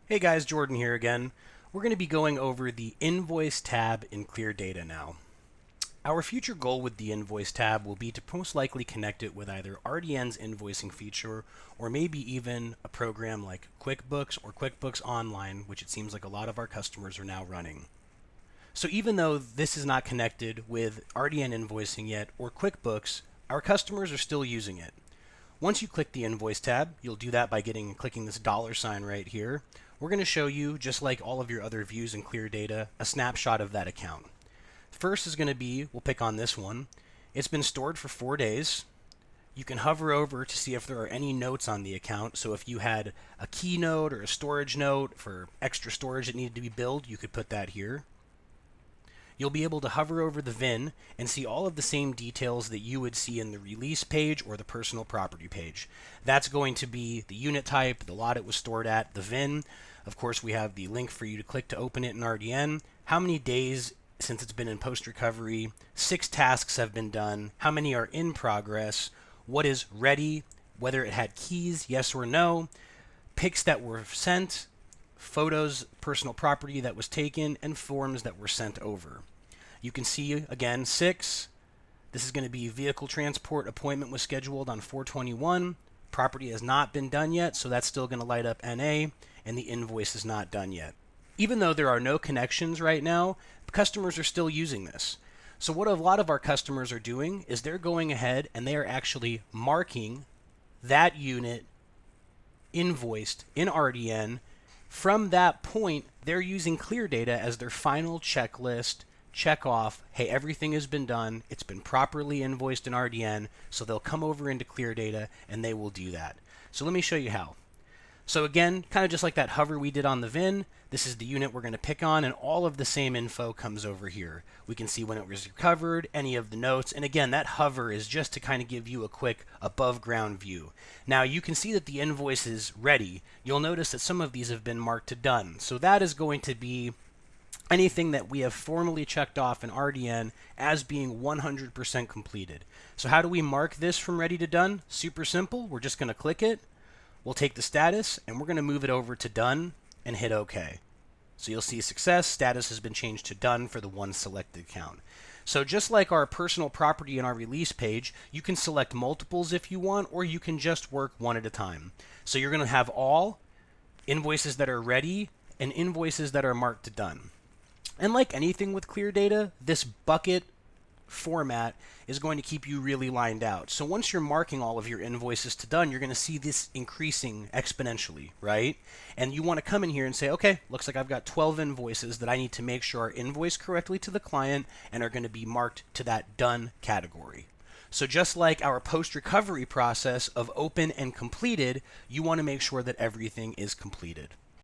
Hey guys, Jordan here again. We're going to be going over the Invoice tab in Cleardata now. Our future goal with the Invoice tab will be to most likely connect it with either RDN's invoicing feature or maybe even a program like QuickBooks or QuickBooks Online, which it seems like a lot of our customers are now running. So even though this is not connected with RDN invoicing yet or QuickBooks, our customers are still using it. Once you click the Invoice tab, you'll do that by clicking this $ right here. We're going to show you, just like all of your other views in Cleardata, a snapshot of that account. First is going to be, we'll pick on this one. It's been stored for 4 days. You can hover over to see if there are any notes on the account. So if you had a key note or a storage note for extra storage that needed to be billed, you could put that here. You'll be able to hover over the VIN and see all of the same details that you would see in the release page or the personal property page. That's going to be the unit type, the lot it was stored at, the VIN. Of course, we have the link for you to click to open it in RDN. How many days since it's been in post-recovery? 6 tasks have been done. How many are in progress? What is ready? Whether it had keys, yes or no. Pics that were sent. Photos, personal property that was taken, and forms that were sent over. You can see, again, 6. This is going to be vehicle transport appointment was scheduled on 4/21. Property has not been done yet, so that's still going to light up NA, and the invoice is not done yet. Even though there are no connections right now, customers are still using this. So what a lot of our customers are doing is they're going ahead and they are actually marking that unit invoiced in RDN. From that point, they're using Cleardata as their final checklist, check off, hey, everything has been done, it's been properly invoiced in RDN, so they'll come over into Cleardata and they will do that. So let me show you how. So again, kind of just like that hover we did on the VIN, this is the unit we're going to pick on, and all of the same info comes over here. We can see when it was recovered, any of the notes, and again, that hover is just to kind of give you a quick above ground view. Now you can see that the invoice is ready. You'll notice that some of these have been marked to done. So that is going to be anything that we have formally checked off in RDN as being 100% completed. So how do we mark this from ready to done? Super simple. We're just going to click it. We'll take the status and we're going to move it over to done and hit OK. So you'll see success, status has been changed to done for the one selected account. So just like our personal property in our release page, you can select multiples if you want, or you can just work one at a time. So you're going to have all invoices that are ready and invoices that are marked to done. And like anything with Cleardata, this bucket format is going to keep you really lined out. So once you're marking all of your invoices to done, you're going to see this increasing exponentially, right? And you want to come in here and say, okay, looks like I've got 12 invoices that I need to make sure are invoiced correctly to the client and are going to be marked to that done category. So just like our post-recovery process of open and completed, you want to make sure that everything is completed.